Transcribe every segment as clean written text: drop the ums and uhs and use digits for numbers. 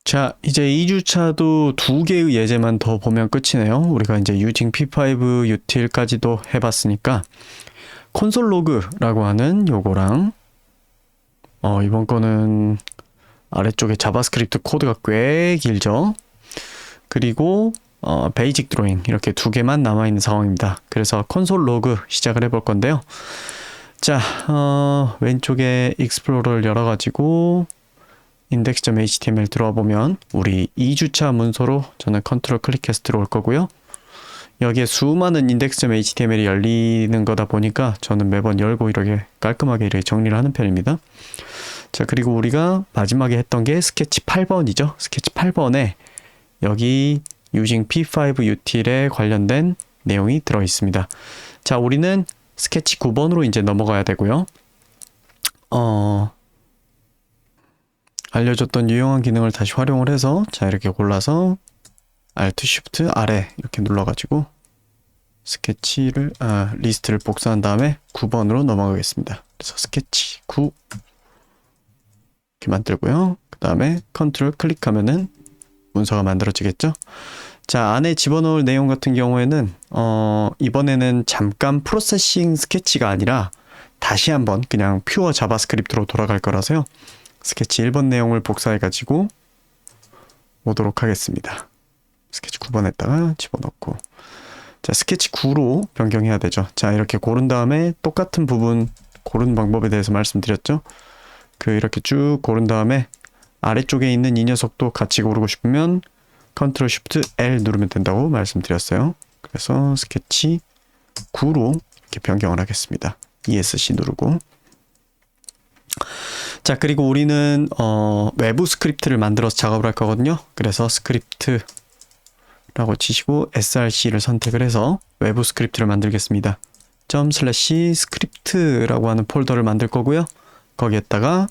자, 이제 2주차도 두 개의 예제만 더 보면 끝이네요. 우리가 이제 using p5 util까지도 해봤으니까 콘솔 로그라고 하는 요거랑 이번 거는 아래쪽에 자바스크립트 코드가 꽤 길죠. 그리고 베이직 드로잉 이렇게 두 개만 남아있는 상황입니다. 그래서 콘솔 로그 시작을 해볼 건데요. 자, 왼쪽에 익스플로러를 열어가지고 index.html 들어와 보면 우리 2주차 문서로 저는 컨트롤 클릭해서 들어올 거고요. 여기에 수많은 index.html이 열리는 거다 보니까 저는 매번 열고 이렇게 깔끔하게 이렇게 정리를 하는 편입니다. 자, 그리고 우리가 마지막에 했던 게 스케치 8번이죠. 스케치 8번에 여기 using p5 util에 관련된 내용이 들어 있습니다. 자, 우리는 스케치 9번으로 이제 넘어가야 되고요. 알려줬던 유용한 기능을 다시 활용을 해서 자, 이렇게 골라서 Alt Shift 아래 이렇게 눌러가지고 스케치를 리스트를 복사한 다음에 9번으로 넘어가겠습니다. 그래서 스케치 9 이렇게 만들고요. 그 다음에 컨트롤 클릭하면은 문서가 만들어지겠죠. 자, 안에 집어넣을 내용 같은 경우에는 이번에는 잠깐 프로세싱 스케치가 아니라 다시 한번 그냥 퓨어 자바스크립트로 돌아갈 거라서요. 스케치 1번 내용을 복사해 가지고 오도록 하겠습니다. 스케치 9번에다가 집어넣고, 자, 스케치 9로 변경해야 되죠. 자, 이렇게 고른 다음에 똑같은 부분 고른 방법에 대해서 말씀드렸죠. 이렇게 쭉 고른 다음에 아래쪽에 있는 이 녀석도 같이 고르고 싶으면 컨트롤 쉬프트 L 누르면 된다고 말씀드렸어요. 그래서 스케치 9로 이렇게 변경을 하겠습니다. ESC 누르고. 자, 그리고 우리는 외부 스크립트를 만들어서 작업을 할 거거든요. 그래서 스크립트라고 치시고 src를 선택을 해서 외부 스크립트를 만들겠습니다. ./script라고 하는 폴더를 만들 거고요. 거기에다가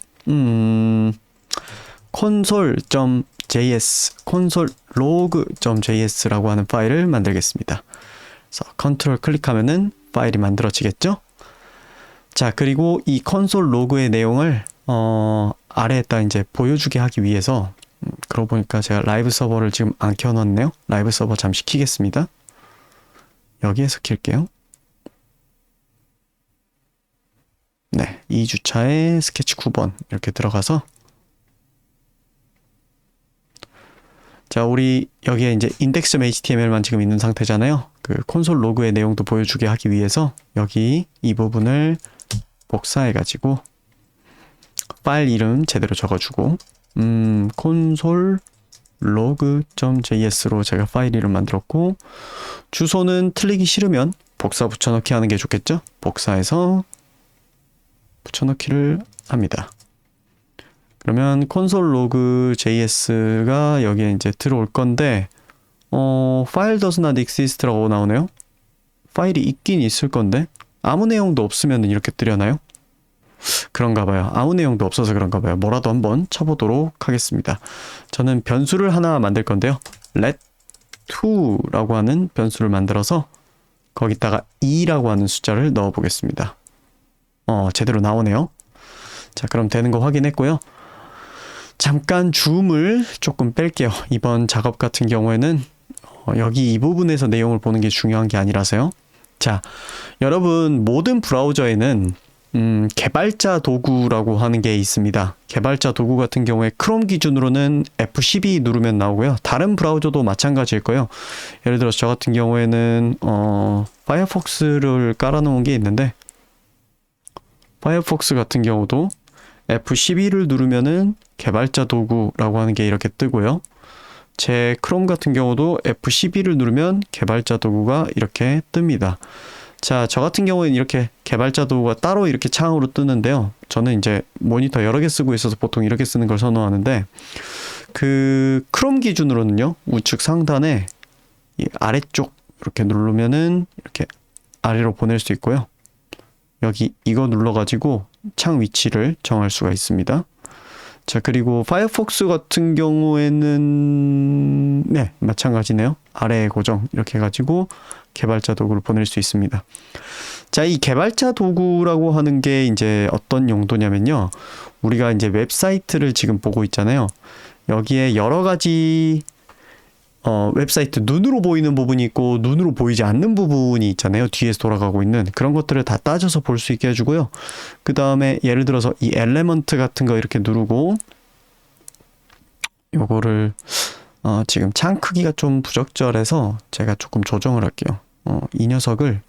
console.js, console.log.js라고 하는 파일을 만들겠습니다. 그래서 컨트롤 클릭하면은 파일이 만들어지겠죠. 자, 그리고 이 콘솔 로그의 내용을 아래에다 이제 보여주게 하기 위해서 그러고 보니까 제가 라이브 서버를 지금 안 켜놨네요. 라이브 서버 잠시 키겠습니다. 여기에서 킬게요. 네, 2주차에 스케치 9번 이렇게 들어가서, 자, 우리 여기에 이제 index.html만 지금 있는 상태잖아요. 콘솔 로그의 내용도 보여주게 하기 위해서 여기 이 부분을 복사해 가지고 파일 이름 제대로 적어주고 console log.js로 제가 파일 이름 만들었고, 주소는 틀리기 싫으면 복사 붙여넣기 하는 게 좋겠죠. 복사해서 붙여넣기를 합니다. 그러면 console log.js가 여기에 이제 들어올 건데 file does not exist라고 나오네요. 파일이 있긴 있을 건데 아무 내용도 없으면 이렇게 뜨려나요? 그런가 봐요. 아무 내용도 없어서 그런가 봐요. 뭐라도 한번 쳐보도록 하겠습니다. 저는 변수를 하나 만들 건데요. let2라고 하는 변수를 만들어서 거기다가 2라고 하는 숫자를 넣어 보겠습니다. 제대로 나오네요. 자, 그럼 되는 거 확인했고요. 잠깐 줌을 조금 뺄게요. 이번 작업 같은 경우에는 여기 이 부분에서 내용을 보는 게 중요한 게 아니라서요. 자, 여러분 모든 브라우저에는 개발자 도구라고 하는 게 있습니다. 개발자 도구 같은 경우에 크롬 기준으로는 F12 누르면 나오고요. 다른 브라우저도 마찬가지일 거예요. 예를 들어서 저 같은 경우에는 파이어폭스를 깔아놓은 게 있는데, 파이어폭스 같은 경우도 F12를 누르면은 개발자 도구라고 하는 게 이렇게 뜨고요. 제 크롬 같은 경우도 F12를 누르면 개발자 도구가 이렇게 뜹니다. 자, 저 같은 경우에는 이렇게 개발자 도구가 따로 이렇게 창으로 뜨는데요. 저는 이제 모니터 여러 개 쓰고 있어서 보통 이렇게 쓰는 걸 선호하는데, 크롬 기준으로는요, 우측 상단에 이 아래쪽 이렇게 누르면은 이렇게 아래로 보낼 수 있고요. 여기 이거 눌러가지고 창 위치를 정할 수가 있습니다. 자, 그리고 파이어폭스 같은 경우에는 네, 마찬가지네요. 아래에 고정 이렇게 해가지고 개발자 도구를 보낼 수 있습니다. 자, 이 개발자 도구라고 하는 게 이제 어떤 용도냐면요. 우리가 이제 웹사이트를 지금 보고 있잖아요. 여기에 여러 가지 웹사이트 눈으로 보이는 부분이 있고 눈으로 보이지 않는 부분이 있잖아요. 뒤에서 돌아가고 있는 그런 것들을 다 따져서 볼 수 있게 해주고요. 그 다음에 예를 들어서 이 엘레먼트 같은 거 이렇게 누르고 요거를 지금 창 크기가 좀 부적절해서 제가 조금 조정을 할게요. 이 녀석을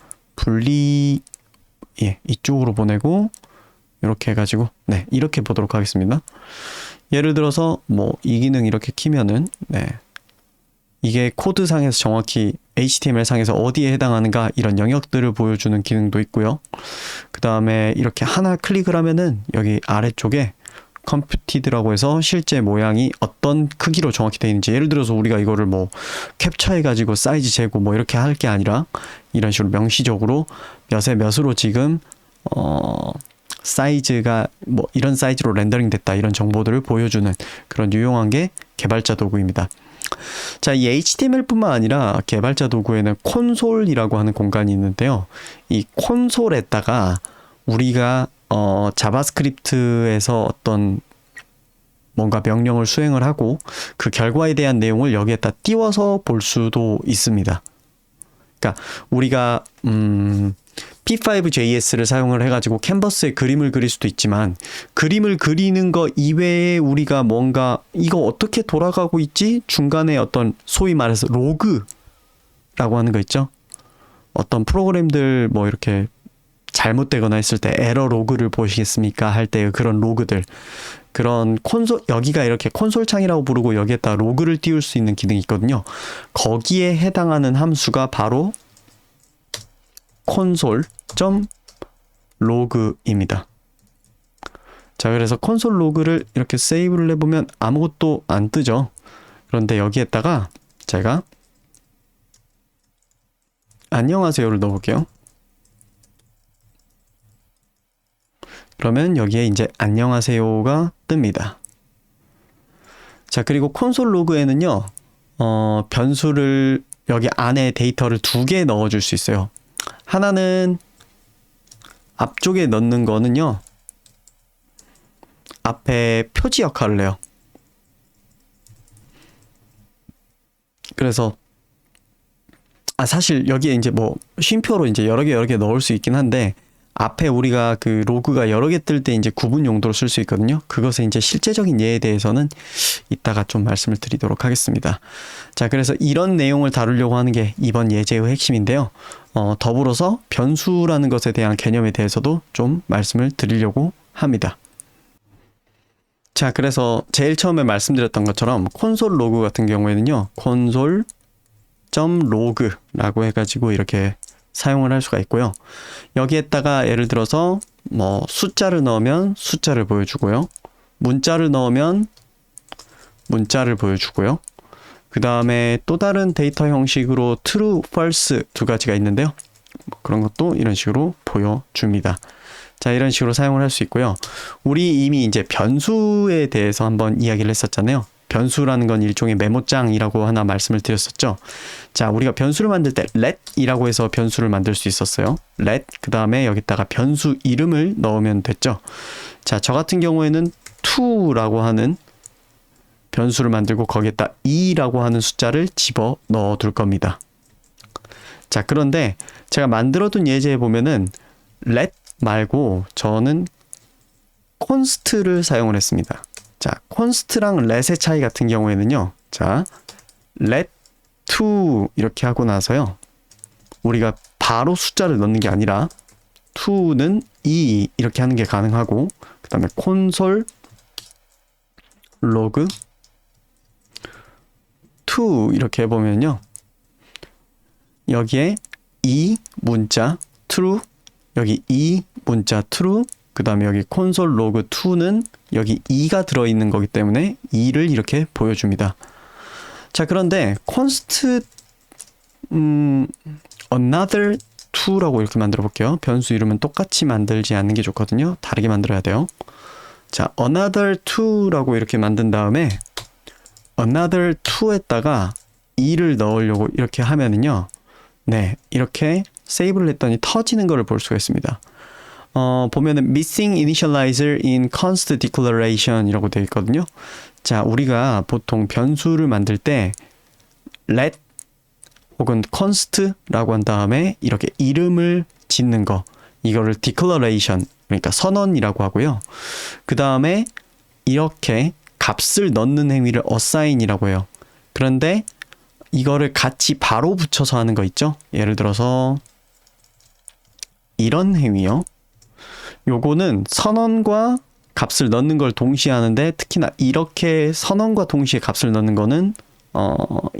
이쪽으로 보내고 이렇게 해가지고 네, 이렇게 보도록 하겠습니다. 예를 들어서 뭐 이 기능 이렇게 키면은 네, 이게 코드상에서 정확히 HTML상에서 어디에 해당하는가 이런 영역들을 보여주는 기능도 있고요. 그 다음에 이렇게 하나 클릭을 하면은 여기 아래쪽에 컴퓨티드라고 해서 실제 모양이 어떤 크기로 정확히 되어 있는지, 예를 들어서 우리가 이거를 뭐 캡처해 가지고 사이즈 재고 뭐 이렇게 할 게 아니라 이런 식으로 명시적으로 몇에 몇으로 지금 사이즈가 뭐 이런 사이즈로 렌더링 됐다 이런 정보들을 보여주는 그런 유용한 게 개발자 도구입니다. 자, 이 HTML뿐만 아니라 개발자 도구에는 콘솔이라고 하는 공간이 있는데요. 이 콘솔에다가 우리가 자바스크립트에서 어떤 뭔가 명령을 수행을 하고 그 결과에 대한 내용을 여기에다 띄워서 볼 수도 있습니다. 그러니까 우리가 P5JS를 사용을 해가지고 캔버스에 그림을 그릴 수도 있지만, 그림을 그리는 거 이외에 우리가 뭔가 이거 어떻게 돌아가고 있지? 중간에 어떤 소위 말해서 로그라고 하는 거 있죠? 어떤 프로그램들 뭐 이렇게 잘못되거나 했을 때 에러 로그를 보시겠습니까? 할 때 그런 로그들, 그런 콘솔, 여기가 이렇게 콘솔 창이라고 부르고 여기에다 로그를 띄울 수 있는 기능이 있거든요. 거기에 해당하는 함수가 바로 console.log입니다. 자, 그래서 콘솔 로그를 이렇게 세이브를 해보면 아무것도 안 뜨죠. 그런데 여기에다가 제가 안녕하세요를 넣어볼게요. 그러면 여기에 이제 안녕하세요가 뜹니다. 자, 그리고 콘솔 로그에는요, 변수를 여기 안에 데이터를 2개 넣어줄 수 있어요. 하나는 앞쪽에 넣는 거는요, 앞에 표지 역할을 해요. 그래서 사실 여기에 이제 뭐 쉼표로 이제 여러 개 넣을 수 있긴 한데, 앞에 우리가 그 로그가 여러 개 뜰 때 이제 구분 용도로 쓸 수 있거든요. 그것의 이제 실제적인 예에 대해서는 이따가 좀 말씀을 드리도록 하겠습니다. 자, 그래서 이런 내용을 다루려고 하는 게 이번 예제의 핵심인데요. 더불어서 변수라는 것에 대한 개념에 대해서도 좀 말씀을 드리려고 합니다. 자, 그래서 제일 처음에 말씀드렸던 것처럼 콘솔 로그 같은 경우에는요, console.log라고 해가지고 이렇게 사용을 할 수가 있고요. 여기에다가 예를 들어서 뭐 숫자를 넣으면 숫자를 보여주고요. 문자를 넣으면 문자를 보여주고요. 그 다음에 또 다른 데이터 형식으로 true, false 두 가지가 있는데요. 그런 것도 이런 식으로 보여줍니다. 자, 이런 식으로 사용을 할 수 있고요. 우리 이미 이제 변수에 대해서 한번 이야기를 했었잖아요. 변수라는 건 일종의 메모장이라고 하나 말씀을 드렸었죠. 자, 우리가 변수를 만들 때 let이라고 해서 변수를 만들 수 있었어요. let, 그 다음에 여기다가 변수 이름을 넣으면 됐죠. 자, 저 같은 경우에는 to라고 하는 변수를 만들고 거기에다 2라고 하는 숫자를 집어 넣어 둘 겁니다. 자, 그런데 제가 만들어둔 예제에 보면은 let 말고 저는 const를 사용을 했습니다. 자, const랑 let의 차이 같은 경우에는요, 자, let to 이렇게 하고 나서요, 우리가 바로 숫자를 넣는 게 아니라 to는 2 이렇게 하는 게 가능하고, 그 다음에 console log to 이렇게 해보면요, 여기에 2 문자 true, 여기 2 문자 true, 그 다음에 여기 console log 2는 여기 2가 들어있는 거기 때문에 2를 이렇게 보여줍니다. 자, 그런데 const another 2라고 이렇게 만들어 볼게요. 변수 이름은 똑같이 만들지 않는 게 좋거든요. 다르게 만들어야 돼요. 자, another 2라고 이렇게 만든 다음에 another 2에다가 2를 넣으려고 이렇게 하면은요, 네, 이렇게 세이브를 했더니 터지는 거를 볼 수가 있습니다. 보면은 missing initializer in const declaration 이라고 되어 있거든요. 자, 우리가 보통 변수를 만들 때 let 혹은 const라고 한 다음에 이렇게 이름을 짓는 거, 이거를 declaration, 그러니까 선언이라고 하고요. 그 다음에 이렇게 값을 넣는 행위를 assign이라고 해요. 그런데 이거를 같이 바로 붙여서 하는 거 있죠? 예를 들어서 이런 행위요. 요거는 선언과 값을 넣는 걸 동시에 하는데, 특히나 이렇게 선언과 동시에 값을 넣는 거는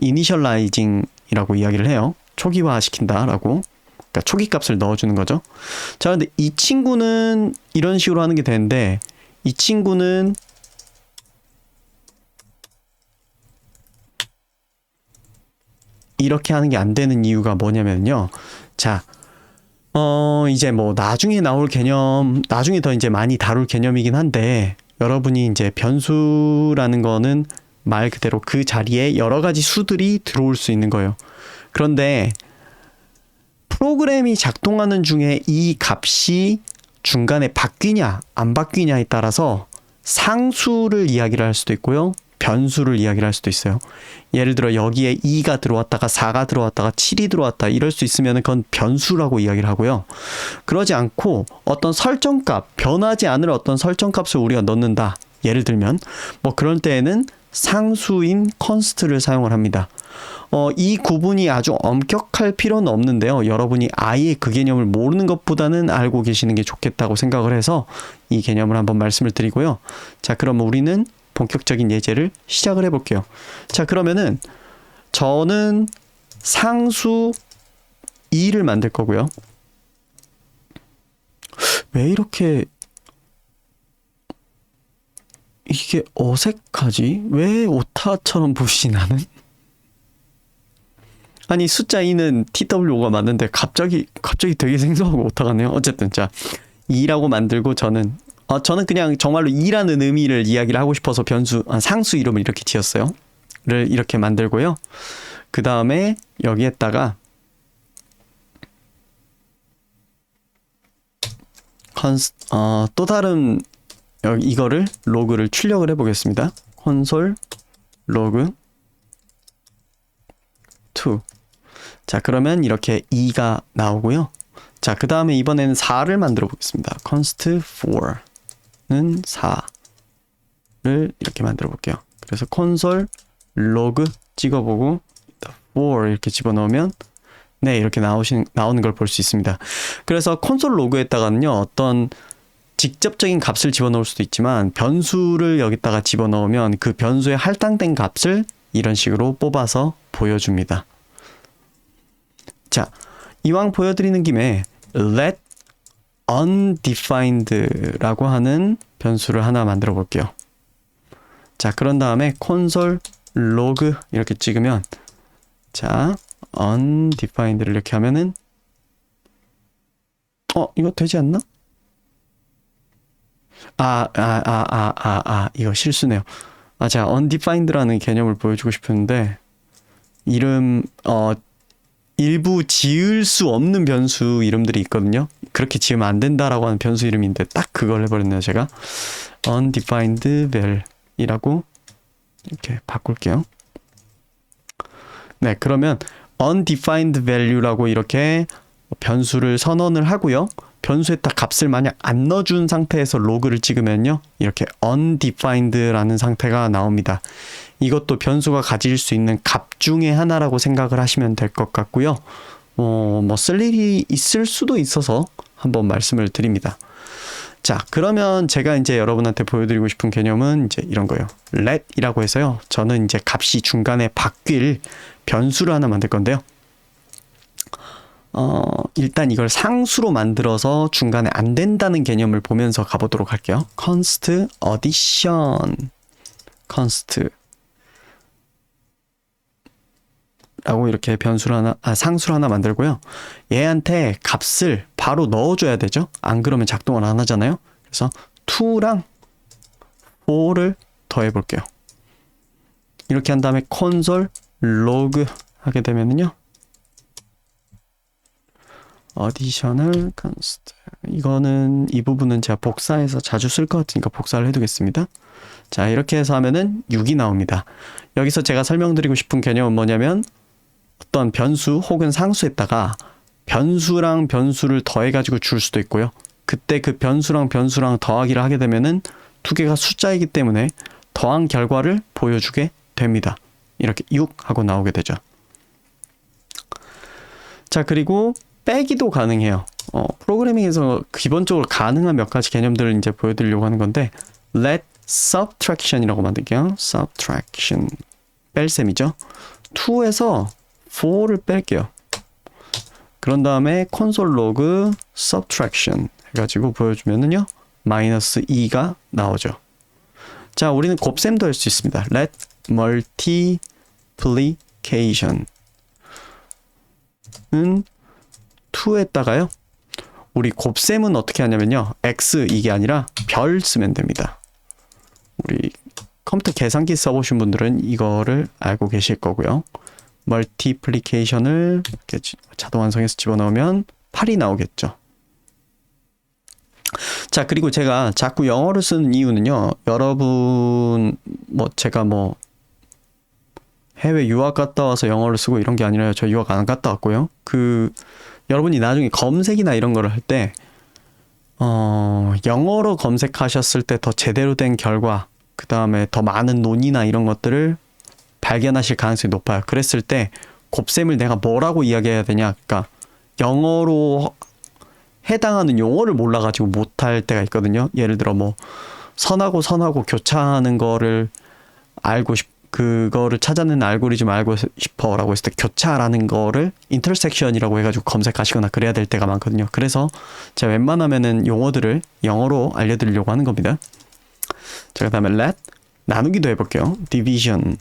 initializing이라고 이야기를 해요. 초기화 시킨다라고. 그러니까 초기 값을 넣어주는 거죠. 자, 근데 이 친구는 이런 식으로 하는 게 되는데, 이 친구는 이렇게 하는 게 안 되는 이유가 뭐냐면요. 자, 이제 뭐 나중에 나올 개념, 나중에 더 이제 많이 다룰 개념이긴 한데, 여러분이 이제 변수라는 거는 말 그대로 그 자리에 여러 가지 수들이 들어올 수 있는 거예요. 그런데 프로그램이 작동하는 중에 이 값이 중간에 바뀌냐 안 바뀌냐에 따라서 상수를 이야기를 할 수도 있고요. 변수를 이야기를 할 수도 있어요. 예를 들어 여기에 2가 들어왔다가 4가 들어왔다가 7이 들어왔다, 이럴 수 있으면 그건 변수라고 이야기를 하고요. 그러지 않고 어떤 설정값, 변하지 않을 어떤 설정값을 우리가 넣는다. 예를 들면 뭐 그럴 때에는 상수인 const를 사용을 합니다. 이 구분이 아주 엄격할 필요는 없는데요. 여러분이 아예 그 개념을 모르는 것보다는 알고 계시는 게 좋겠다고 생각을 해서 이 개념을 한번 말씀을 드리고요. 자, 그럼 우리는 본격적인 예제를 시작을 해볼게요. 자, 그러면은 저는 상수 2를 만들 거고요. 왜 이렇게 이게 어색하지? 왜 오타처럼 보이지 나는? 아니, 숫자 2는 TWO가 맞는데 갑자기 되게 생소하고 오타가 네요. 어쨌든 자, 2라고 만들고 저는 그냥 정말로 2라는 의미를 이야기를 하고 싶어서 상수 이름을 이렇게 지었어요. 를 이렇게 만들고요. 그 다음에 여기에다가 또 다른 이거를 로그를 출력을 해보겠습니다. 콘솔 로그 2. 자, 그러면 이렇게 2가 나오고요. 자, 그 다음에 이번에는 4를 만들어 보겠습니다. const 4는 4를 이렇게 만들어 볼게요. 그래서 콘솔 로그 찍어보고 4 이렇게 집어넣으면 네, 이렇게 나오는 걸 볼 수 있습니다. 그래서 콘솔 로그에다가는요, 어떤 직접적인 값을 집어넣을 수도 있지만 변수를 여기다가 집어넣으면 그 변수에 할당된 값을 이런 식으로 뽑아서 보여줍니다. 자, 이왕 보여드리는 김에 let undefined라고 하는 변수를 하나 만들어 볼게요. 자, 그런 다음에 콘솔 로그 이렇게 찍으면, 자, undefined를 이렇게 하면은 이거 되지 않나? 이거 실수네요. 제가 undefined라는 개념을 보여주고 싶은데, 일부 지을 수 없는 변수 이름들이 있거든요. 그렇게 지으면 안 된다라고 하는 변수 이름인데 딱 그걸 해버렸네요, 제가. undefined val이라고 이렇게 바꿀게요. 네, 그러면 undefined value라고 이렇게 변수를 선언을 하고요. 변수에다 값을 만약 안 넣어준 상태에서 로그를 찍으면요, 이렇게 undefined라는 상태가 나옵니다. 이것도 변수가 가질 수 있는 값 중에 하나라고 생각을 하시면 될 것 같고요. 뭐 쓸 일이 있을 수도 있어서 한번 말씀을 드립니다. 자, 그러면 제가 이제 여러분한테 보여드리고 싶은 개념은 이제 이런 거예요. let이라고 해서요, 저는 이제 값이 중간에 바뀔 변수를 하나 만들 건데요. 일단 이걸 상수로 만들어서 중간에 안 된다는 개념을 보면서 가보도록 할게요. const addition const 라고 이렇게 상수를 하나 만들고요. 얘한테 값을 바로 넣어줘야 되죠. 안 그러면 작동을 안 하잖아요. 그래서 2랑 4를 더해 볼게요. 이렇게 한 다음에 콘솔 로그 하게 되면은요, additional const. 이거는 이 부분은 제가 복사해서 자주 쓸 것 같으니까 복사를 해두겠습니다. 자, 이렇게 해서 하면은 6이 나옵니다. 여기서 제가 설명드리고 싶은 개념은 뭐냐면 어떤 변수 혹은 상수에다가 변수랑 변수를 더해가지고 줄 수도 있고요. 그때 그 변수랑 변수랑 더하기를 하게 되면은 두 개가 숫자이기 때문에 더한 결과를 보여주게 됩니다. 이렇게 6 하고 나오게 되죠. 자, 그리고 빼기도 가능해요. 프로그래밍에서 기본적으로 가능한 몇 가지 개념들을 이제 보여드리려고 하는 건데 let subtraction이라고 만들게요. subtraction 뺄 셈이죠. 2에서 4를 뺄게요. 그런 다음에 console log subtraction 해가지고 보여주면은요 마이너스 2가 나오죠. 자, 우리는 곱셈도 할 수 있습니다. let multiplication 은 2에다가요. 우리 곱셈은 어떻게 하냐면요. x 이게 아니라 별 쓰면 됩니다. 우리 컴퓨터 계산기 써보신 분들은 이거를 알고 계실 거고요. 멀티플리케이션을 이렇게 자동 완성해서 집어넣으면 8이 나오겠죠. 자, 그리고 제가 자꾸 영어를 쓰는 이유는요. 여러분 제가 해외 유학 갔다 와서 영어를 쓰고 이런 게 아니라요. 저 유학 안 갔다 왔고요. 여러분이 나중에 검색이나 이런 거를 할 때 영어로 검색하셨을 때 더 제대로 된 결과, 그 다음에 더 많은 논의나 이런 것들을 발견하실 가능성이 높아요. 그랬을 때 곱셈을 내가 뭐라고 이야기해야 되냐. 그러니까 영어로 해당하는 용어를 몰라가지고 못할 때가 있거든요. 예를 들어 선하고 선하고 교차하는 거를 그거를 찾아내는 알고리즘 알고 싶어라고 했을 때 교차라는 거를 인터섹션이라고 해가지고 검색하시거나 그래야 될 때가 많거든요. 그래서 제가 웬만하면은 용어들을 영어로 알려드리려고 하는 겁니다. 자, 그 다음에 let 나누기도 해볼게요. division은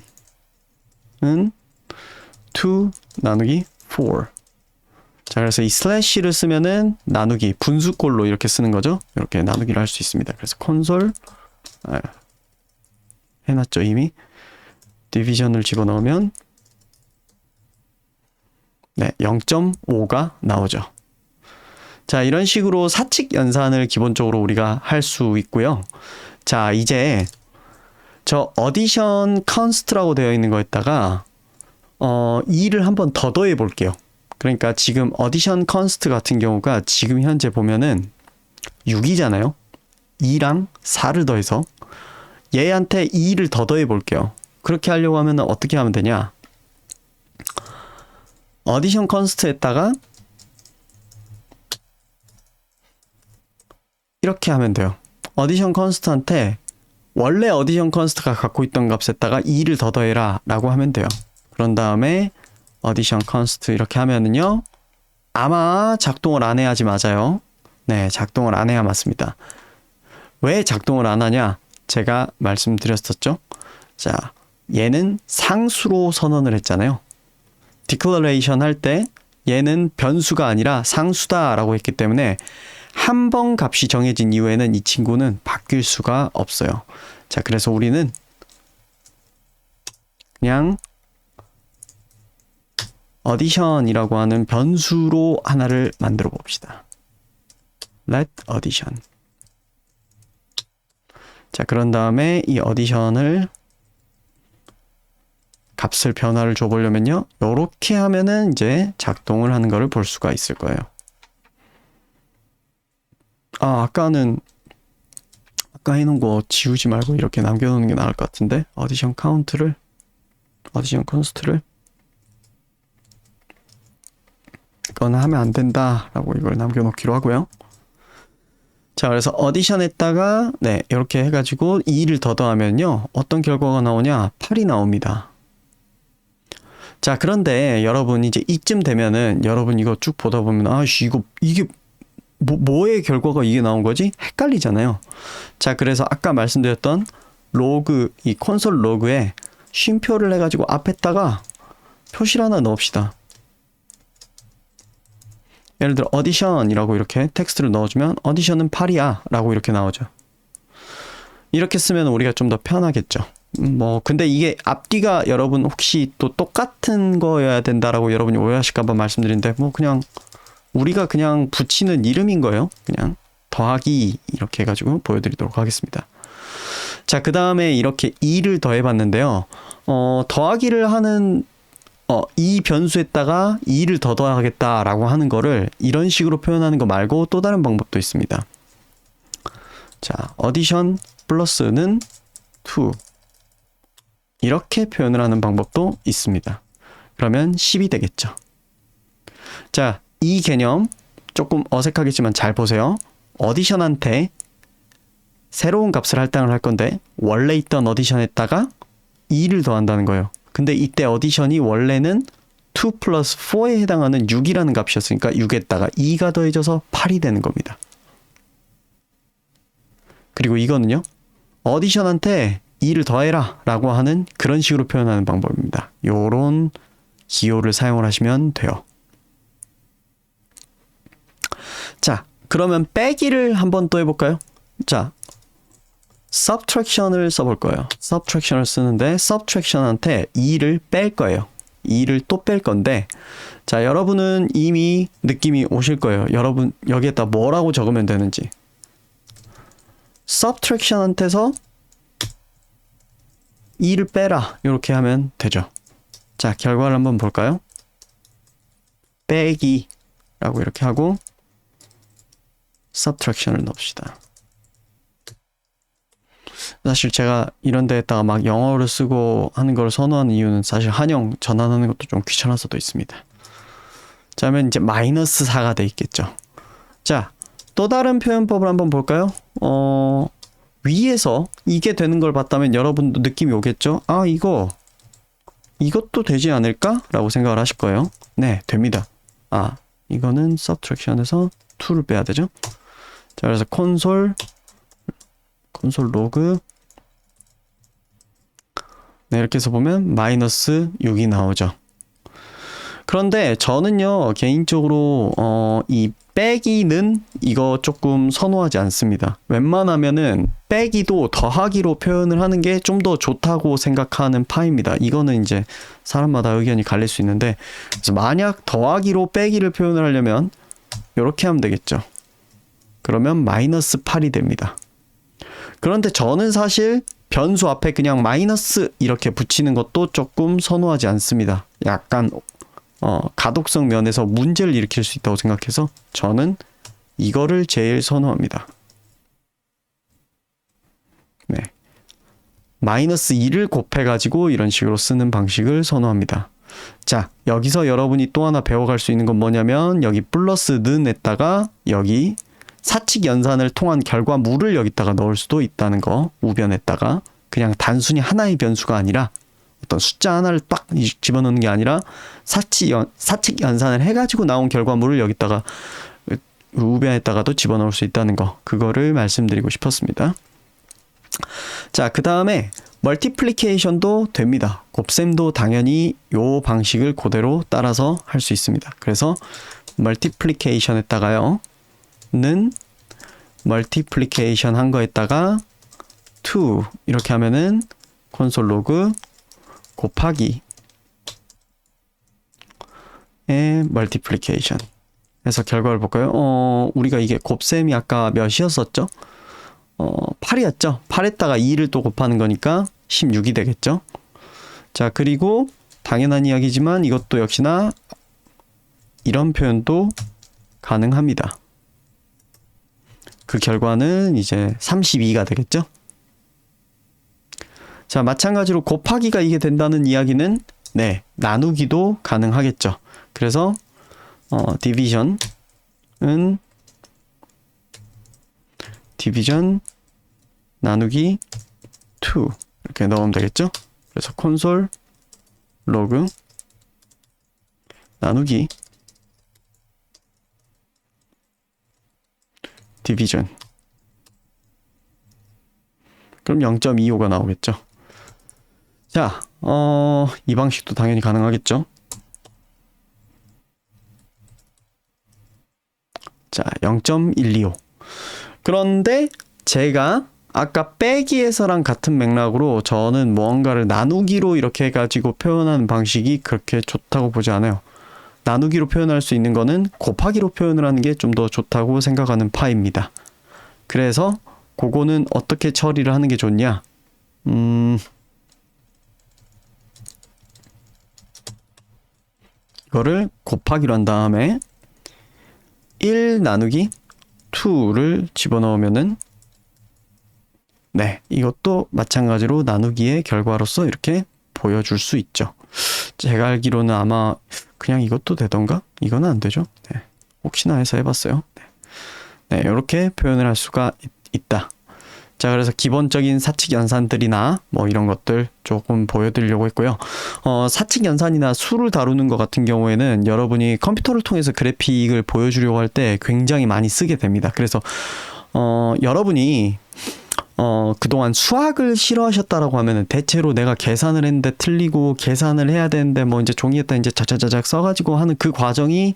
2 나누기 4. 자, 그래서 이 슬래시를 쓰면은 나누기 분수꼴로 이렇게 쓰는 거죠. 이렇게 나누기를 할 수 있습니다. 그래서 콘솔 해놨죠 이미. 디비전을 집어넣으면 0.5가 나오죠. 자, 이런 식으로 사칙 연산을 기본적으로 우리가 할 수 있고요. 자, 이제 저 addition const라고 되어 있는 거에다가 2를 한번 더 더해 볼게요. 그러니까 지금 addition const 같은 경우가 지금 현재 보면은 6이잖아요. 2랑 4를 더해서 얘한테 2를 더 더해 볼게요. 그렇게 하려고 하면 어떻게 하면 되냐? addition const에다가 이렇게 하면 돼요. addition const한테 원래 addition const가 갖고 있던 값에다가 2를 더 더해라 라고 하면 돼요. 그런 다음에 addition const 이렇게 하면은요 아마 작동을 안 해야지 맞아요. 네, 작동을 안 해야 맞습니다. 왜 작동을 안 하냐? 제가 말씀드렸었죠. 자, 얘는 상수로 선언을 했잖아요. declaration 할 때 얘는 변수가 아니라 상수다 라고 했기 때문에 한 번 값이 정해진 이후에는 이 친구는 바뀔 수가 없어요. 자, 그래서 우리는 그냥 addition이라고 하는 변수로 하나를 만들어 봅시다. let addition. 자, 그런 다음에 이 addition을 값을 변화를 줘보려면요. 이렇게 하면은 이제 작동을 하는 거를 볼 수가 있을 거예요. 아까 해놓은 거 지우지 말고 이렇게 남겨놓는 게 나을 것 같은데 addition const를 이거는 하면 안 된다 라고 이걸 남겨놓기로 하고요. 자, 그래서 addition에다가 이렇게 해가지고 2를 더 더하면요 어떤 결과가 나오냐? 8이 나옵니다. 자, 그런데 여러분 이제 이쯤 되면은 여러분 이거 쭉 보다 보면 이게 뭐의 결과가 이게 나온 거지? 헷갈리잖아요. 자, 그래서 아까 말씀드렸던 로그, 이 콘솔 로그에 쉼표를 해가지고 앞에다가 표시를 하나 넣읍시다. 예를 들어 addition이라고 이렇게 텍스트를 넣어주면 addition은 8이야 라고 이렇게 나오죠. 이렇게 쓰면 우리가 좀 더 편하겠죠. 근데 이게 앞뒤가 여러분 혹시 또 똑같은 거여야 된다라고 여러분이 오해하실까봐 말씀드리는데 그냥 우리가 그냥 붙이는 이름인 거예요. 그냥 더하기 이렇게 해가지고 보여드리도록 하겠습니다. 자, 그 다음에 이렇게 2를 더해봤는데요. 더하기를 하는 이 변수에다가 2를 더 더하겠다라고 하는 거를 이런 식으로 표현하는 거 말고 또 다른 방법도 있습니다. 자, 어디션 플러스는 2 이렇게 표현을 하는 방법도 있습니다. 그러면 10이 되겠죠. 자, 이 개념 조금 어색하겠지만 잘 보세요. 어디션한테 새로운 값을 할당을 할 건데 원래 있던 어디션에다가 2를 더한다는 거예요. 근데 이때 어디션이 원래는 2 플러스 4에 해당하는 6이라는 값이었으니까 6에다가 2가 더해져서 8이 되는 겁니다. 그리고 이거는요. 어디션한테 2를 더해라 라고 하는 그런 식으로 표현하는 방법입니다. 요런 기호를 사용을 하시면 돼요. 자, 그러면 빼기를 한번 또 해볼까요? 자, subtraction을 써볼 거예요. subtraction을 쓰는데 subtraction한테 2를 뺄 거예요. 2를 또 뺄 건데 자, 여러분은 이미 느낌이 오실 거예요. 여러분 여기에다 뭐라고 적으면 되는지. subtraction한테서 2를 빼라 이렇게 하면 되죠. 자, 결과를 한번 볼까요? 빼기 라고 이렇게 하고 subtraction을 넣읍시다. 사실 제가 이런 데에다가 막 영어를 쓰고 하는 걸 선호하는 이유는 사실 한영 전환하는 것도 좀 귀찮아서도 있습니다. 자, 그러면 이제 마이너스 4가 돼 있겠죠. 자, 또 다른 표현법을 한번 볼까요? 위에서 이게 되는 걸 봤다면 여러분도 느낌이 오겠죠? 아, 이것도 되지 않을까? 라고 생각을 하실 거예요. 네, 됩니다. 아, 이거는 subtraction에서 2를 빼야 되죠? 자, 그래서 콘솔 로그 네, 이렇게 해서 보면 마이너스 6이 나오죠. 그런데 저는요 개인적으로 이 빼기는 이거 조금 선호하지 않습니다. 웬만하면은 빼기도 더하기로 표현을 하는 게 좀 더 좋다고 생각하는 파입니다. 이거는 이제 사람마다 의견이 갈릴 수 있는데 그래서 만약 더하기로 빼기를 표현을 하려면 이렇게 하면 되겠죠. 그러면 마이너스 8이 됩니다. 그런데 저는 사실 변수 앞에 그냥 마이너스 이렇게 붙이는 것도 조금 선호하지 않습니다. 약간 가독성 면에서 문제를 일으킬 수 있다고 생각해서 저는 이거를 제일 선호합니다. 네, 마이너스 2를 곱해가지고 이런 식으로 쓰는 방식을 선호합니다. 자, 여기서 여러분이 또 하나 배워갈 수 있는 건 뭐냐면 여기 플러스는 했다가 여기 사칙 연산을 통한 결과물을 여기다가 넣을 수도 있다는 거. 우변에다가 그냥 단순히 하나의 변수가 아니라 어떤 숫자 하나를 딱 집어넣는 게 아니라 사칙 연산을 해가지고 나온 결과물을 여기다가 우변에다가도 집어넣을 수 있다는 거. 그거를 말씀드리고 싶었습니다. 자, 그 다음에 멀티플리케이션도 됩니다. 곱셈도 당연히 요 방식을 그대로 따라서 할 수 있습니다. 그래서 멀티플리케이션에다가요. 는 멀티플리케이션 한 거에다가 2 이렇게 하면은 콘솔 로그 곱하기 에 멀티플리케이션 해서 결과를 볼까요? 우리가 이게 곱셈이 아까 몇이었었죠? 8이었죠? 8에다가 2를 또 곱하는 거니까 16이 되겠죠? 자, 그리고 당연한 이야기지만 이것도 역시나 이런 표현도 가능합니다. 그 결과는 이제 32가 되겠죠? 자, 마찬가지로 곱하기가 이게 된다는 이야기는 네, 나누기도 가능하겠죠. 그래서 디비전은 디비전 나누기 2 이렇게 넣으면 되겠죠? 그래서 콘솔 로그 나누기 디비전 그럼 0.25가 나오겠죠. 자, 이 방식도 당연히 가능하겠죠. 자, 0.125. 그런데 제가 아까 빼기에서랑 같은 맥락으로 저는 무언가를 나누기로 이렇게 해가지고 표현하는 방식이 그렇게 좋다고 보지 않아요. 나누기로 표현할 수 있는 거는 곱하기로 표현을 하는 게 좀 더 좋다고 생각하는 파입니다. 그래서 그거는 어떻게 처리를 하는 게 좋냐? 이거를 곱하기로 한 다음에 1 나누기 2를 집어넣으면은 네, 이것도 마찬가지로 나누기의 결과로서 이렇게 보여줄 수 있죠. 제가 알기로는 아마 그냥 이것도 되던가? 이거는 안 되죠. 네, 혹시나 해서 해봤어요. 네, 이렇게 표현을 할 수가 있다. 자, 그래서 기본적인 사칙 연산들이나 뭐 이런 것들 조금 보여드리려고 했고요. 사칙 연산이나 수를 다루는 것 같은 경우에는 여러분이 컴퓨터를 통해서 그래픽을 보여주려고 할 때 굉장히 많이 쓰게 됩니다. 그래서 여러분이 그동안 수학을 싫어하셨다라고 하면은 대체로 내가 계산을 했는데 틀리고 계산을 해야 되는데 뭐 이제 종이에다 이제 자자자작 써가지고 하는 그 과정이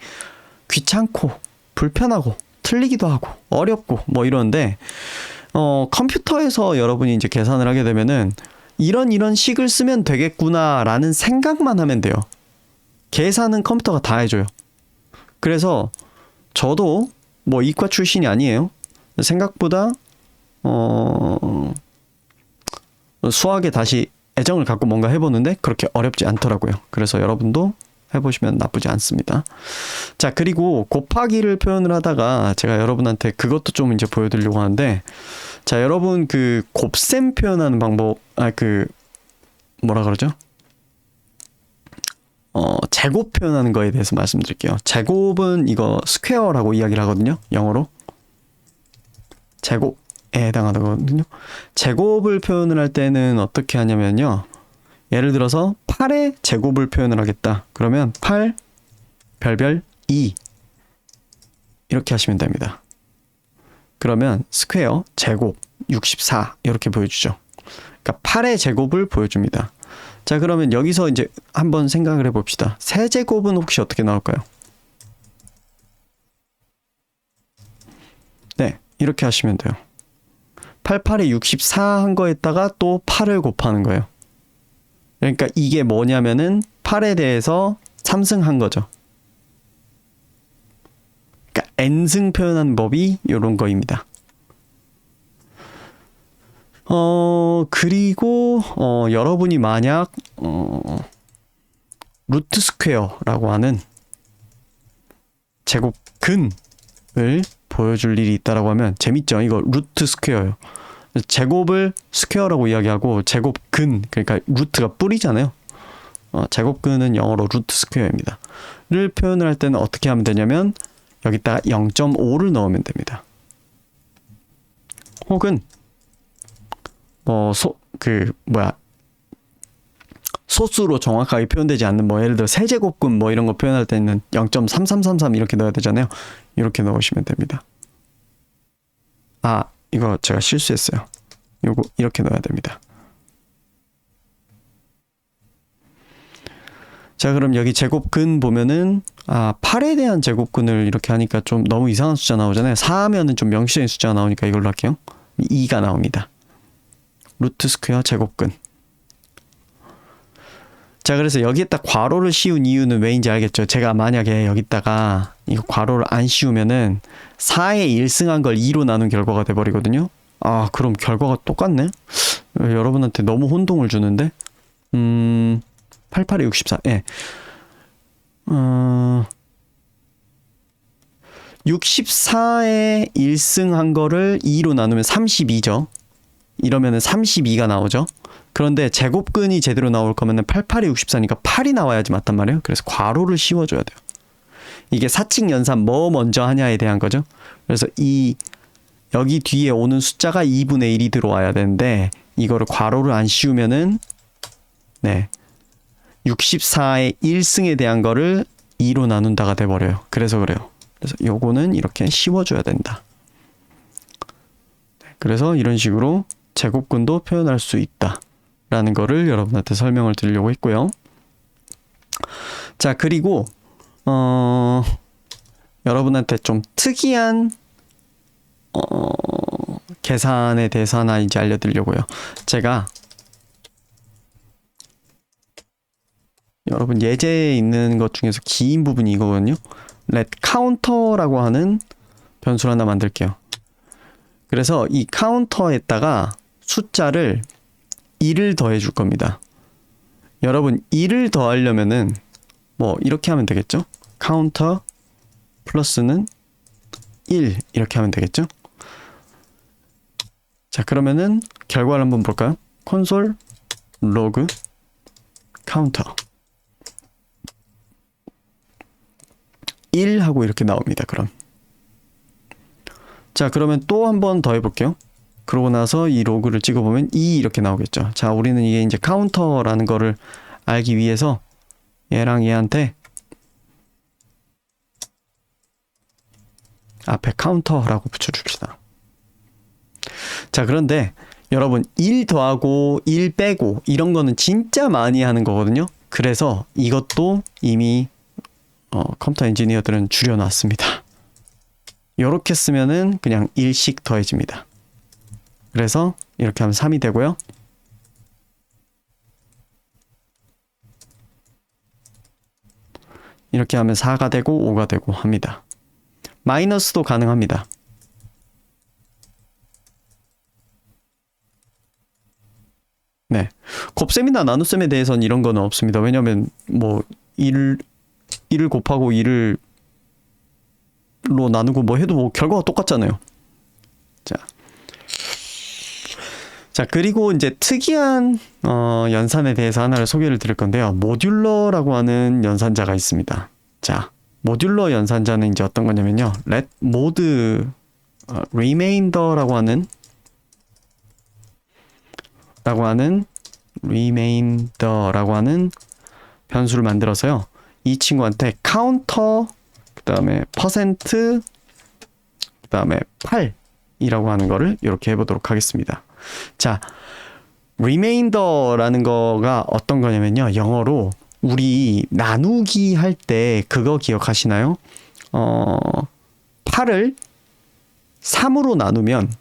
귀찮고 불편하고 틀리기도 하고 어렵고 뭐 이런데 컴퓨터에서 여러분이 이제 계산을 하게 되면은 이런 식을 쓰면 되겠구나라는 생각만 하면 돼요. 계산은 컴퓨터가 다 해줘요. 그래서 저도 뭐 이과 출신이 아니에요. 생각보다 수학에 다시 애정을 갖고 뭔가 해보는데 그렇게 어렵지 않더라고요. 그래서 여러분도 해보시면 나쁘지 않습니다. 자, 그리고 곱하기를 표현을 하다가 제가 여러분한테 그것도 좀 이제 보여드리려고 하는데, 자, 여러분 그 곱셈 표현하는 방법, 뭐라 그러죠? 제곱 표현하는 거에 대해서 말씀드릴게요. 제곱은 이거 스퀘어라고 이야기를 하거든요. 영어로. 제곱에 해당하거든요. 제곱을 표현을 할 때는 어떻게 하냐면요. 예를 들어서 8의 제곱을 표현을 하겠다. 그러면 8 별별 2 이렇게 하시면 됩니다. 그러면 스퀘어 제곱 64 이렇게 보여주죠. 그러니까 8의 제곱을 보여줍니다. 자, 그러면 여기서 이제 한번 생각을 해봅시다. 세제곱은 혹시 어떻게 나올까요? 네, 이렇게 하시면 돼요. 88에 64 한 거에다가 또 8을 곱하는 거예요. 그러니까 이게 뭐냐면은 8에 대해서 3승한 거죠. 그러니까 n승 표현하는 법이 이런 거입니다. 그리고 여러분이 만약 루트 스퀘어라고 하는 제곱근을 보여줄 일이 있다라고 하면 재밌죠? 이거 루트 스퀘어예요. 제곱을 스퀘어라고 이야기하고 제곱근, 그러니까 루트가 뿌리잖아요. 제곱근은 영어로 루트 스퀘어입니다. 를 표현을 할 때는 어떻게 하면 되냐면 여기다가 0.5를 넣으면 됩니다. 혹은 소수로 정확하게 표현되지 않는 뭐 예를 들어 세제곱근 뭐 이런 거 표현할 때는 0.3333 이렇게 넣어야 되잖아요. 이렇게 넣으시면 됩니다. 이거 제가 실수했어요. 요거 이렇게 넣어야 됩니다. 자, 그럼 여기 제곱근 보면은 8에 대한 제곱근을 이렇게 하니까 좀 너무 이상한 숫자 나오잖아요. 4하면은 좀 명시적인 숫자가 나오니까 이걸로 할게요. 2가 나옵니다. 루트 스퀘어 제곱근. 자, 그래서 여기에다 괄호를 씌운 이유는 왜인지 알겠죠? 제가 만약에 여기다가 이거 괄호를 안 씌우면은 4에 1승한 걸 2로 나눈 결과가 돼버리거든요. 그럼 결과가 똑같네? 여러분한테 너무 혼동을 주는데? 88에 64. 예. 64에 1승한 거를 2로 나누면 32죠. 이러면은 32가 나오죠. 그런데 제곱근이 제대로 나올 거면은 88에 64니까 8이 나와야지 맞단 말이에요. 그래서 괄호를 씌워줘야 돼요. 이게 사칙 연산 뭐 먼저 하냐에 대한 거죠. 그래서 여기 뒤에 오는 숫자가 2분의 1이 들어와야 되는데 이거를 괄호를 안 씌우면은 64의 1승에 대한 거를 2로 나눈다가 돼버려요. 그래서 그래요. 그래서 요거는 이렇게 씌워줘야 된다. 그래서 이런 식으로 제곱근도 표현할 수 있다 라는 거를 여러분한테 설명을 드리려고 했고요. 자, 그리고 여러분한테 좀 특이한 계산에 대해서 하나 이제 알려드리려고요. 제가 여러분 예제에 있는 것 중에서 긴 부분이 이거거든요. let counter라고 하는 변수를 하나 만들게요. 그래서 이 카운터에다가 숫자를 1을 더해 줄 겁니다. 여러분 1을 더하려면은 뭐 이렇게 하면 되겠죠? 카운터 플러스는 1 이렇게 하면 되겠죠? 자, 그러면은 결과를 한번 볼까요? 콘솔 로그 카운터 1 하고 이렇게 나옵니다. 그럼 자, 그러면 또 한 번 더 해볼게요. 그러고 나서 이 로그를 찍어보면 2 이렇게 나오겠죠. 자, 우리는 이게 이제 카운터라는 거를 알기 위해서 얘랑 얘한테 앞에 카운터라고 붙여줍시다. 자, 그런데 여러분 1 더하고 1 빼고 이런 거는 진짜 많이 하는 거거든요. 그래서 이것도 이미 컴퓨터 엔지니어들은 줄여놨습니다. 이렇게 쓰면은 그냥 1씩 더해집니다. 그래서 이렇게 하면 3이 되고요. 이렇게 하면 4가 되고 5가 되고 합니다. 마이너스도 가능합니다. 네. 곱셈이나 나눗셈에 대해서는 이런 거는 없습니다. 왜냐면 뭐 1을 곱하고 1을 로 나누고 뭐 해도 뭐 결과가 똑같잖아요. 자, 그리고 이제 특이한 연산에 대해서 하나를 소개를 드릴 건데요. 모듈러라고 하는 연산자가 있습니다. 자, 모듈러 연산자는 이제 어떤 거냐면요. let mode remainder라고 하는 변수를 만들어서요. 이 친구한테 카운터 그다음에 퍼센트 그다음에 8이라고 하는 거를 이렇게 해보도록 하겠습니다. 자, remainder라는 거가 어떤 거냐면요. 영어로 우리 나누기 할 때 그거 기억하시나요? 8을 3으로 나누면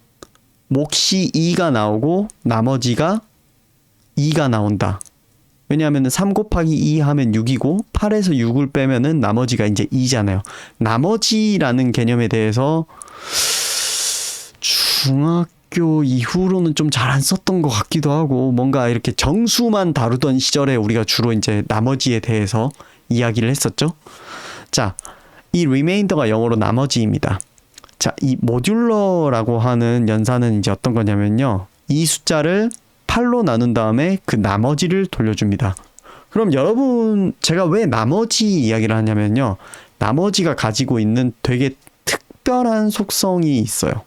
몫이 2가 나오고 나머지가 2가 나온다. 왜냐하면 3 곱하기 2 하면 6이고 8에서 6을 빼면은 나머지가 이제 2잖아요. 나머지라는 개념에 대해서 중학교 이후로는 좀 잘 안 썼던 것 같기도 하고 뭔가 이렇게 정수만 다루던 시절에 우리가 주로 이제 나머지에 대해서 이야기를 했었죠. 자, 이 리메인더가 영어로 나머지입니다. 자, 이 모듈러라고 하는 연산은 이제 어떤 거냐면요. 이 숫자를 8로 나눈 다음에 그 나머지를 돌려줍니다. 그럼 여러분, 제가 왜 나머지 이야기를 하냐면요. 나머지가 가지고 있는 되게 특별한 속성이 있어요.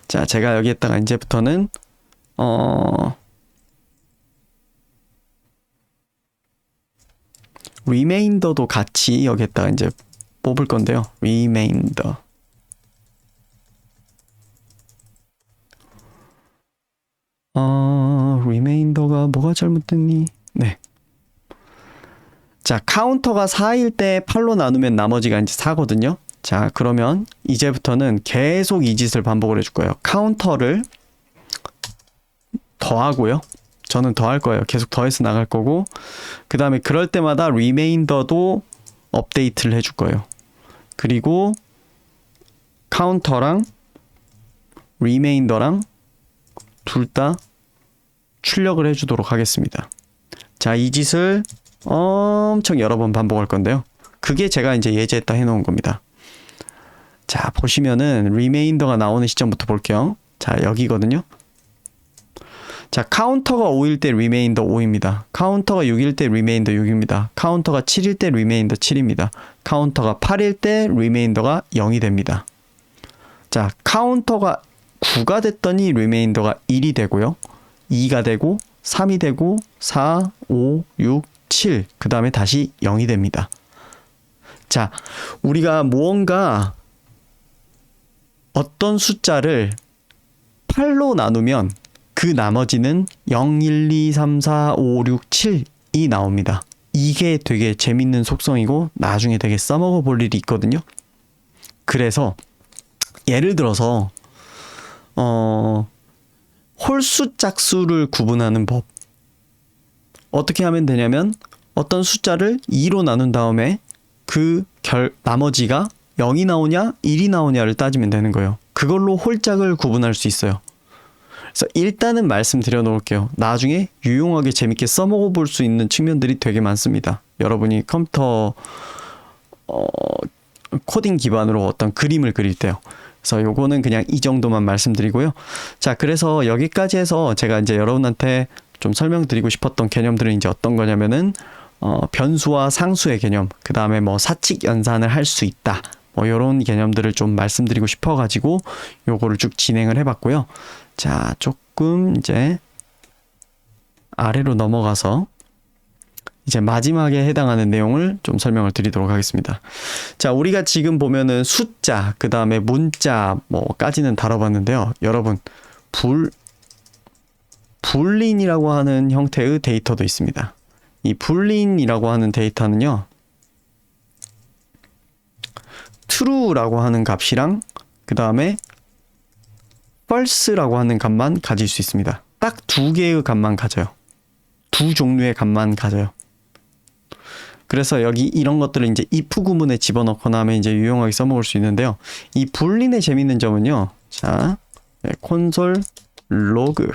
자, 제가 여기에다가 이제부터는 리메인더도 같이 여기에다가 이제 뽑을 건데요. 리메인더. 리메인더가 뭐가 잘못됐니? 네. 자, 카운터가 4일 때 8로 나누면 나머지가 이제 4거든요. 자, 그러면 이제부터는 계속 이 짓을 반복을 해줄 거예요. 카운터를 더하고요. 저는 더할 거예요. 계속 더해서 나갈 거고, 그 다음에 그럴 때마다 리메인더도 업데이트를 해줄 거예요. 그리고 카운터랑 리메인더랑 둘 다 출력을 해주도록 하겠습니다. 자, 이 짓을 엄청 여러 번 반복할 건데요. 그게 제가 이제 예제에다 해놓은 겁니다. 자, 보시면은 리메인더가 나오는 시점부터 볼게요. 자, 여기거든요. 자, 카운터가 5일 때 리메인더 5입니다. 카운터가 6일 때 리메인더 6입니다. 카운터가 7일 때 리메인더 7입니다. 카운터가 8일 때 리메인더가 0이 됩니다. 자, 카운터가 9가 됐더니 리메인더가 1이 되고요. 2가 되고 3이 되고 4, 5, 6, 7 그 다음에 다시 0이 됩니다. 자, 우리가 무언가 어떤 숫자를 8로 나누면 그 나머지는 0, 1, 2, 3, 4, 5, 6, 7이 나옵니다. 이게 되게 재밌는 속성이고 나중에 되게 써먹어 볼 일이 있거든요. 그래서 예를 들어서 홀수 짝수를 구분하는 법, 어떻게 하면 되냐면 어떤 숫자를 2로 나눈 다음에 그 나머지가 0이 나오냐 1이 나오냐를 따지면 되는 거예요. 그걸로 홀짝을 구분할 수 있어요. 그래서 일단은 말씀드려 놓을게요. 나중에 유용하게 재밌게 써먹어 볼 수 있는 측면들이 되게 많습니다. 여러분이 컴퓨터 코딩 기반으로 어떤 그림을 그릴 때요. 그래서 요거는 그냥 이 정도만 말씀드리고요. 자, 그래서 여기까지 해서 제가 이제 여러분한테 좀 설명드리고 싶었던 개념들은 이제 어떤 거냐면은 변수와 상수의 개념, 그 다음에 뭐 사칙 연산을 할 수 있다, 뭐 요런 개념들을 좀 말씀드리고 싶어가지고 요거를 쭉 진행을 해봤고요. 자, 조금 이제 아래로 넘어가서 이제 마지막에 해당하는 내용을 좀 설명을 드리도록 하겠습니다. 자, 우리가 지금 보면은 숫자, 그 다음에 문자 뭐까지는 다뤄봤는데요. 여러분, 불린이라고 하는 형태의 데이터도 있습니다. 이 불린이라고 하는 데이터는요, true라고 하는 값이랑 그 다음에 false라고 하는 값만 가질 수 있습니다. 딱 두 개의 값만 가져요. 두 종류의 값만 가져요. 그래서 여기 이런 것들을 이제 if 구문에 집어넣거나 하면 이제 유용하게 써먹을 수 있는데요. 이 불린의 재밌는 점은요. 자, 콘솔 로그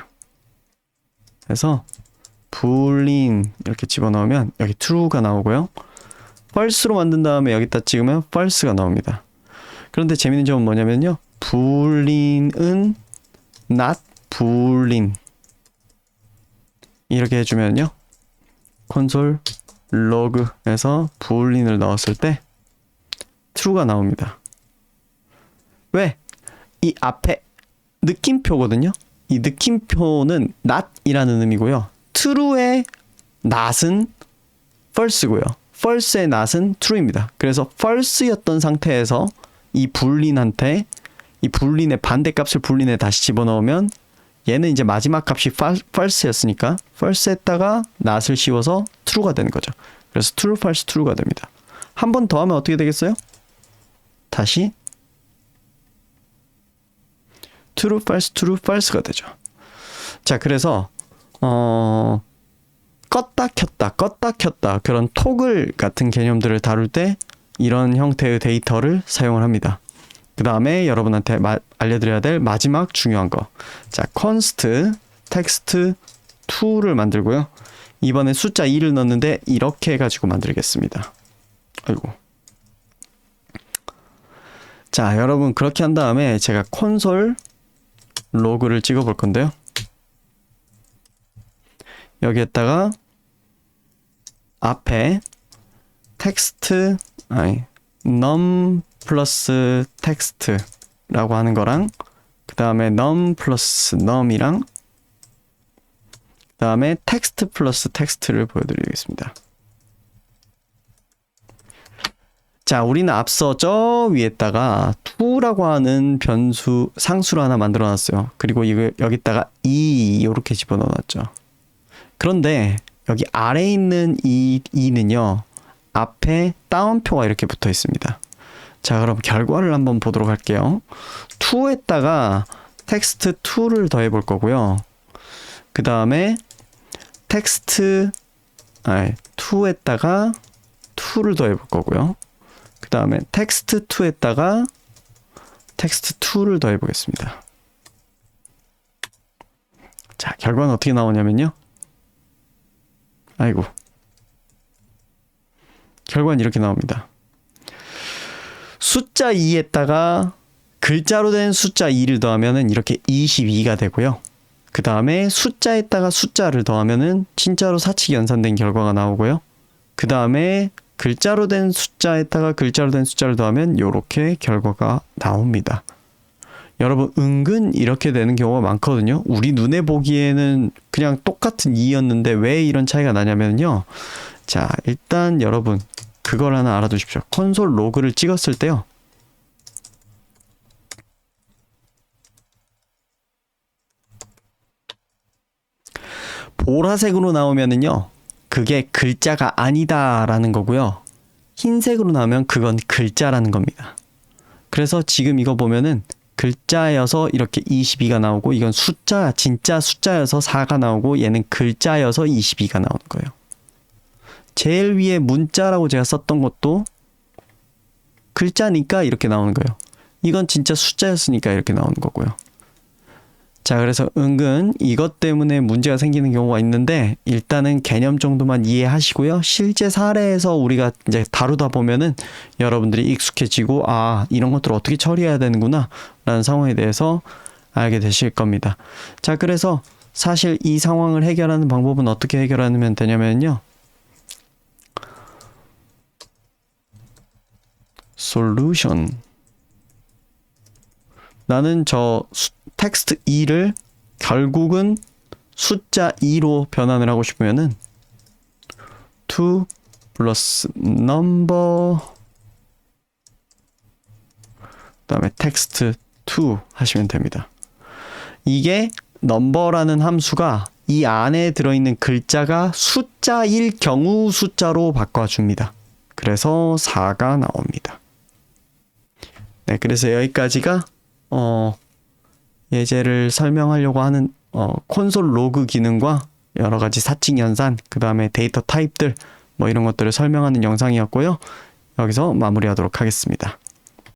해서 불린 이렇게 집어넣으면 여기 true가 나오고요. false로 만든 다음에 여기다 찍으면 false가 나옵니다. 그런데 재밌는 점은 뭐냐면요. 불린은 not 불린 이렇게 해주면요. 콘솔 로그에서 불린을 넣었을 때 true가 나옵니다. 왜? 이 앞에 느낌표거든요. 이 느낌표는 not이라는 의미고요. true의 not은 false고요. false의 not은 true입니다. 그래서 false였던 상태에서 이 불린한테 이 불린의 반대값을 불린에 다시 집어넣으면 얘는 이제 마지막 값이 false였으니까 false에다가 not을 씌워서 true가 되는 거죠. 그래서 true, false, true가 됩니다. 한 번 더 하면 어떻게 되겠어요? 다시 true, false, true, false가 되죠. 자, 그래서 껐다 켰다 그런 토글 같은 개념들을 다룰 때 이런 형태의 데이터를 사용을 합니다. 그 다음에 여러분한테 알려드려야 될 마지막 중요한 거. 자, const text2를 만들고요. 이번에 숫자 2를 넣는데 이렇게 해가지고 만들겠습니다. 아이고. 자, 여러분 그렇게 한 다음에 제가 콘솔 로그를 찍어 볼 건데요. 여기에다가 앞에 텍스트 num 플러스 텍스트라고 하는 거랑 그 다음에 num 플러스 num이랑 그 다음에 텍스트 플러스 텍스트를 보여드리겠습니다. 자, 우리는 앞서 저 위에다가 to라고 하는 변수 상수를 하나 만들어 놨어요. 그리고 이거 여기다가 이렇게 집어넣어 놨죠. 그런데 여기 아래에 있는 이는요, 앞에 따옴표가 이렇게 붙어 있습니다. 자, 그럼 결과를 한번 보도록 할게요. to에다가 text2를 더해 볼 거고요. 그 다음에 text2에다가 2를 더해 볼 거고요. 그 다음에 text2에다가 text2를 더해 보겠습니다. 자, 결과는 어떻게 나오냐면요. 아이고. 결과는 이렇게 나옵니다. 숫자 2에다가 글자로 된 숫자 2를 더하면은 이렇게 22가 되고요. 그 다음에 숫자에다가 숫자를 더하면은 진짜로 사칙이 연산된 결과가 나오고요. 그 다음에 글자로 된 숫자에다가 글자로 된 숫자를 더하면 이렇게 결과가 나옵니다. 여러분, 은근 이렇게 되는 경우가 많거든요. 우리 눈에 보기에는 그냥 똑같은 2였는데 왜 이런 차이가 나냐면요. 자, 일단 여러분 그걸 하나 알아두십시오. 콘솔 로그를 찍었을 때요. 보라색으로 나오면은요. 그게 글자가 아니다라는 거고요. 흰색으로 나오면 그건 글자라는 겁니다. 그래서 지금 이거 보면은 글자여서 이렇게 22가 나오고 이건 숫자 진짜 숫자여서 4가 나오고 얘는 글자여서 22가 나오는 거예요. 제일 위에 문자라고 제가 썼던 것도 글자니까 이렇게 나오는 거예요. 이건 진짜 숫자였으니까 이렇게 나오는 거고요. 자, 그래서 은근 이것 때문에 문제가 생기는 경우가 있는데 일단은 개념 정도만 이해하시고요. 실제 사례에서 우리가 이제 다루다 보면은 여러분들이 익숙해지고 이런 것들을 어떻게 처리해야 되는구나 라는 상황에 대해서 알게 되실 겁니다. 자, 그래서 사실 이 상황을 해결하는 방법은 어떻게 해결하면 되냐면요. 솔루션. 나는 저 텍스트 2를 결국은 숫자 2로 변환을 하고 싶으면은 to 플러스 number 그다음에 텍스트 2 하시면 됩니다. 이게 number라는 함수가 이 안에 들어있는 글자가 숫자일 경우 숫자로 바꿔줍니다. 그래서 4가 나옵니다. 네, 그래서 여기까지가 예제를 설명하려고 하는 콘솔 로그 기능과 여러 가지 사칙 연산, 그 다음에 데이터 타입들 뭐 이런 것들을 설명하는 영상이었고요. 여기서 마무리하도록 하겠습니다.